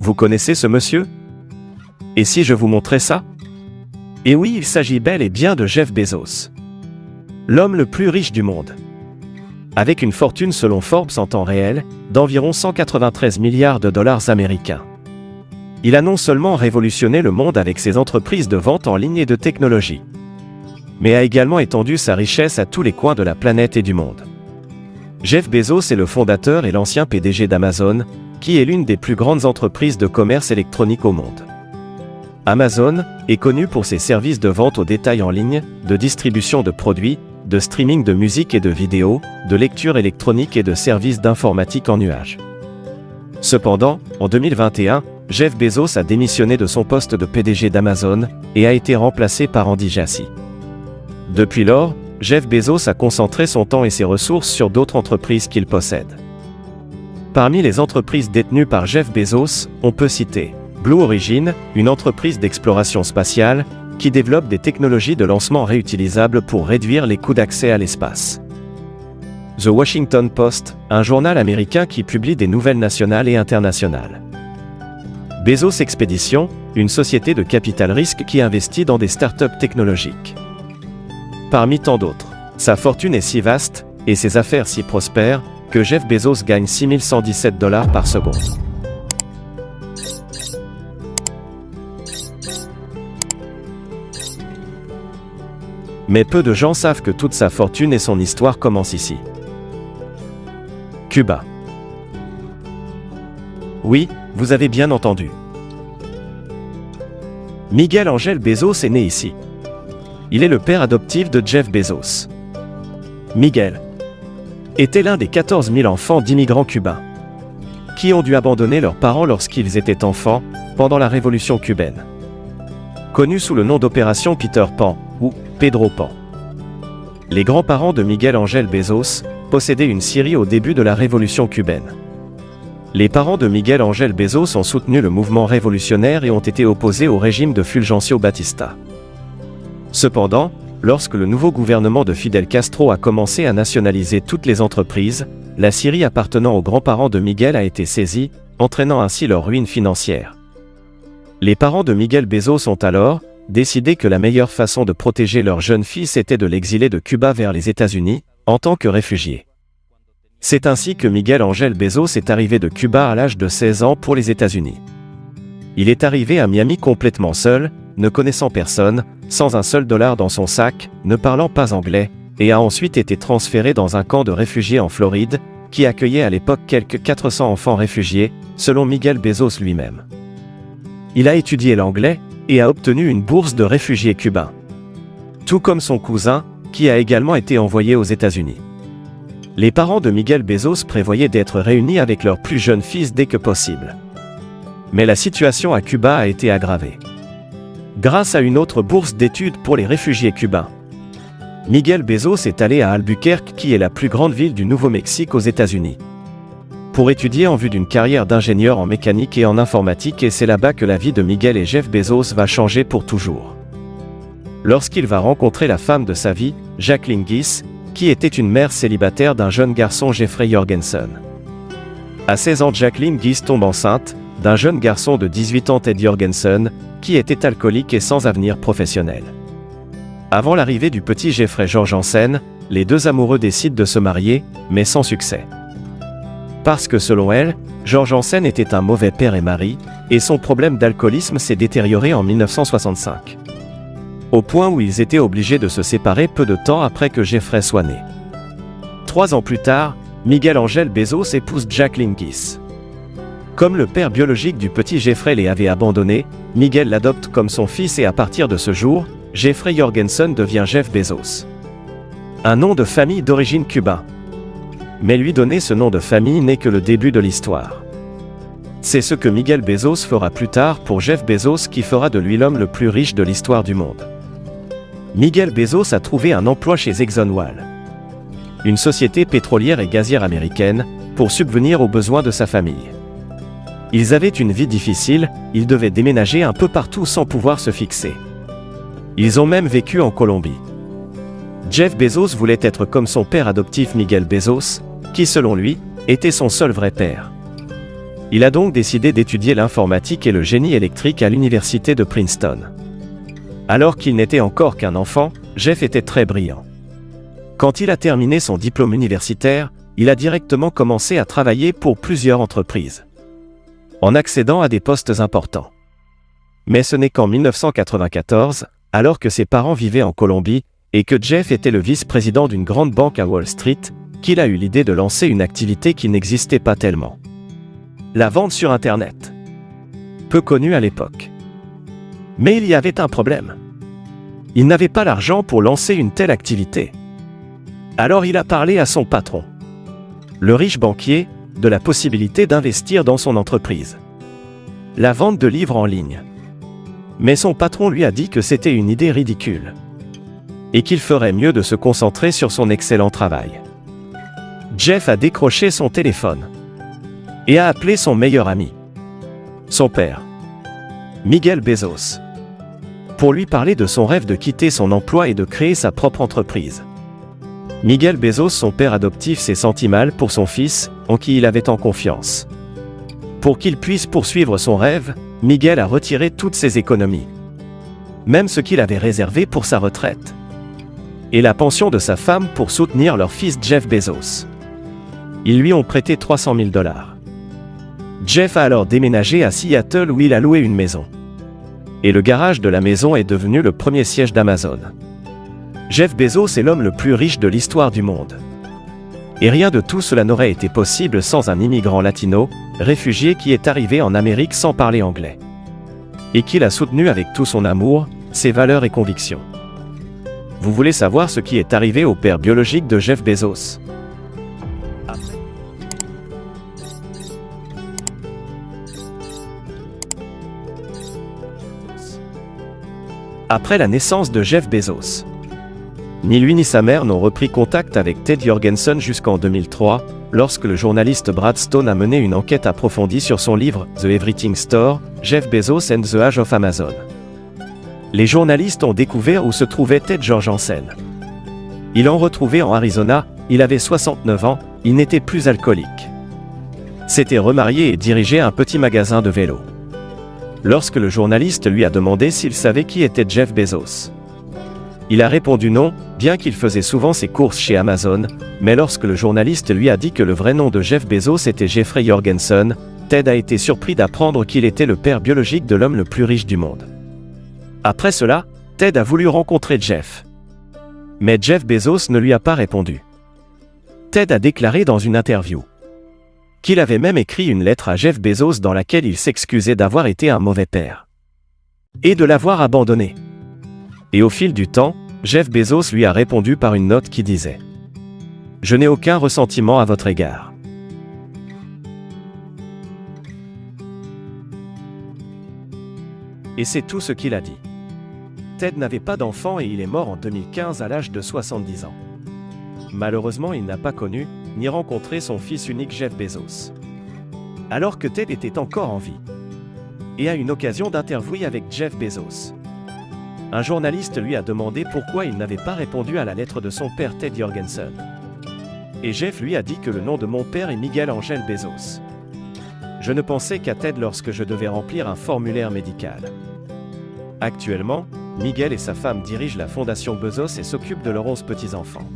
Vous connaissez ce monsieur? Et si je vous montrais ça? Et oui, il s'agit bel et bien de Jeff Bezos. L'homme le plus riche du monde. Avec une fortune selon Forbes en temps réel, d'environ 193 milliards de dollars américains. Il a non seulement révolutionné le monde avec ses entreprises de vente en ligne et de technologie, mais a également étendu sa richesse à tous les coins de la planète et du monde. Jeff Bezos est le fondateur et l'ancien PDG d'Amazon, qui est l'une des plus grandes entreprises de commerce électronique au monde. Amazon est connu pour ses services de vente au détail en ligne, de distribution de produits, de streaming de musique et de vidéos, de lecture électronique et de services d'informatique en nuage. Cependant, en 2021, Jeff Bezos a démissionné de son poste de PDG d'Amazon et a été remplacé par Andy Jassy. Depuis lors, Jeff Bezos a concentré son temps et ses ressources sur d'autres entreprises qu'il possède. Parmi les entreprises détenues par Jeff Bezos, on peut citer Blue Origin, une entreprise d'exploration spatiale, qui développe des technologies de lancement réutilisables pour réduire les coûts d'accès à l'espace. The Washington Post, un journal américain qui publie des nouvelles nationales et internationales. Bezos Expeditions, une société de capital risque qui investit dans des startups technologiques. Parmi tant d'autres. Sa fortune est si vaste, et ses affaires si prospères, que Jeff Bezos gagne $6117 par seconde. Mais peu de gens savent que toute sa fortune et son histoire commencent ici. Cuba. Oui, vous avez bien entendu. Miguel Ángel Bezos est né ici. Il est le père adoptif de Jeff Bezos. Miguel était l'un des 14 000 enfants d'immigrants cubains qui ont dû abandonner leurs parents lorsqu'ils étaient enfants, pendant la révolution cubaine. Connu sous le nom d'Opération Peter Pan, ou Pedro Pan. Les grands-parents de Miguel Ángel Bezos possédaient une scierie au début de la révolution cubaine. Les parents de Miguel Ángel Bezos ont soutenu le mouvement révolutionnaire et ont été opposés au régime de Fulgencio Batista. Cependant, lorsque le nouveau gouvernement de Fidel Castro a commencé à nationaliser toutes les entreprises, la scierie appartenant aux grands-parents de Miguel a été saisie, entraînant ainsi leur ruine financière. Les parents de Miguel Bezos ont alors décidé que la meilleure façon de protéger leur jeune fils était de l'exiler de Cuba vers les États-Unis, en tant que réfugié. C'est ainsi que Miguel Ángel Bezos est arrivé de Cuba à l'âge de 16 ans pour les États-Unis. Il est arrivé à Miami complètement seul, ne connaissant personne, sans un seul dollar dans son sac, ne parlant pas anglais, et a ensuite été transféré dans un camp de réfugiés en Floride, qui accueillait à l'époque quelques 400 enfants réfugiés, selon Miguel Bezos lui-même. Il a étudié l'anglais, et a obtenu une bourse de réfugiés cubains. Tout comme son cousin, qui a également été envoyé aux États-Unis. Les parents de Miguel Bezos prévoyaient d'être réunis avec leur plus jeune fils dès que possible. Mais la situation à Cuba a été aggravée. Grâce à une autre bourse d'études pour les réfugiés cubains. Miguel Bezos est allé à Albuquerque, qui est la plus grande ville du Nouveau-Mexique aux États-Unis, pour étudier en vue d'une carrière d'ingénieur en mécanique et en informatique, et c'est là-bas que la vie de Miguel et Jeff Bezos va changer pour toujours. Lorsqu'il va rencontrer la femme de sa vie, Jacqueline Gies, qui était une mère célibataire d'un jeune garçon, Jeffrey Jorgensen. À 16 ans, Jacqueline Gies tombe enceinte d'un jeune garçon de 18 ans, Ted Jorgensen, qui était alcoolique et sans avenir professionnel. Avant l'arrivée du petit Jeffrey Jorgensen, les deux amoureux décident de se marier, mais sans succès. Parce que selon elle, Jorgensen était un mauvais père et mari, et son problème d'alcoolisme s'est détérioré en 1965. Au point où ils étaient obligés de se séparer peu de temps après que Jeffrey soit né. 3 ans plus tard, Miguel Ángel Bezos épouse Jacqueline Gies. Comme le père biologique du petit Jeffrey les avait abandonnés, Miguel l'adopte comme son fils et à partir de ce jour, Jeffrey Jorgensen devient Jeff Bezos. Un nom de famille d'origine cubain. Mais lui donner ce nom de famille n'est que le début de l'histoire. C'est ce que Miguel Bezos fera plus tard pour Jeff Bezos, qui fera de lui l'homme le plus riche de l'histoire du monde. Miguel Bezos a trouvé un emploi chez ExxonMobil, une société pétrolière et gazière américaine, pour subvenir aux besoins de sa famille. Ils avaient une vie difficile, ils devaient déménager un peu partout sans pouvoir se fixer. Ils ont même vécu en Colombie. Jeff Bezos voulait être comme son père adoptif Miguel Bezos, qui selon lui, était son seul vrai père. Il a donc décidé d'étudier l'informatique et le génie électrique à l'université de Princeton. Alors qu'il n'était encore qu'un enfant, Jeff était très brillant. Quand il a terminé son diplôme universitaire, il a directement commencé à travailler pour plusieurs entreprises, en accédant à des postes importants. Mais ce n'est qu'en 1994, alors que ses parents vivaient en Colombie, et que Jeff était le vice-président d'une grande banque à Wall Street, qu'il a eu l'idée de lancer une activité qui n'existait pas tellement. La vente sur Internet. Peu connue à l'époque. Mais il y avait un problème. Il n'avait pas l'argent pour lancer une telle activité. Alors il a parlé à son patron, le riche banquier, de la possibilité d'investir dans son entreprise. La vente de livres en ligne. Mais son patron lui a dit que c'était une idée ridicule. Et qu'il ferait mieux de se concentrer sur son excellent travail. Jeff a décroché son téléphone. Et a appelé son meilleur ami. Son père. Miguel Bezos. Pour lui parler de son rêve de quitter son emploi et de créer sa propre entreprise. Miguel Bezos, son père adoptif, s'est senti mal pour son fils, en qui il avait tant confiance. Pour qu'il puisse poursuivre son rêve, Miguel a retiré toutes ses économies. Même ce qu'il avait réservé pour sa retraite. Et la pension de sa femme pour soutenir leur fils Jeff Bezos. Ils lui ont prêté 300 000 $. Jeff a alors déménagé à Seattle où il a loué une maison. Et le garage de la maison est devenu le premier siège d'Amazon. Jeff Bezos est l'homme le plus riche de l'histoire du monde. Et rien de tout cela n'aurait été possible sans un immigrant latino, réfugié qui est arrivé en Amérique sans parler anglais. Et qu'il a soutenu avec tout son amour, ses valeurs et convictions. Vous voulez savoir ce qui est arrivé au père biologique de Jeff Bezos? Après la naissance de Jeff Bezos, ni lui ni sa mère n'ont repris contact avec Ted Jorgensen jusqu'en 2003, lorsque le journaliste Brad Stone a mené une enquête approfondie sur son livre The Everything Store, Jeff Bezos and the Age of Amazon. Les journalistes ont découvert où se trouvait Ted Jorgensen. Ils l'ont retrouvé en Arizona, il avait 69 ans, il n'était plus alcoolique. S'était remarié et dirigeait un petit magasin de vélos. Lorsque le journaliste lui a demandé s'il savait qui était Jeff Bezos, il a répondu non, bien qu'il faisait souvent ses courses chez Amazon, mais lorsque le journaliste lui a dit que le vrai nom de Jeff Bezos était Jeffrey Jorgensen, Ted a été surpris d'apprendre qu'il était le père biologique de l'homme le plus riche du monde. Après cela, Ted a voulu rencontrer Jeff. Mais Jeff Bezos ne lui a pas répondu. Ted a déclaré dans une interview qu'il avait même écrit une lettre à Jeff Bezos dans laquelle il s'excusait d'avoir été un mauvais père et de l'avoir abandonné. Et au fil du temps, Jeff Bezos lui a répondu par une note qui disait « Je n'ai aucun ressentiment à votre égard. » Et c'est tout ce qu'il a dit. Ted n'avait pas d'enfant et il est mort en 2015 à l'âge de 70 ans. Malheureusement, il n'a pas connu, ni rencontré son fils unique Jeff Bezos. Alors que Ted était encore en vie. Et à une occasion d'interview avec Jeff Bezos, un journaliste lui a demandé pourquoi il n'avait pas répondu à la lettre de son père Ted Jorgensen. Et Jeff lui a dit que le nom de mon père est Miguel Angel Bezos. Je ne pensais qu'à Ted lorsque je devais remplir un formulaire médical. Actuellement, Miguel et sa femme dirigent la fondation Bezos et s'occupent de leurs 11 petits-enfants.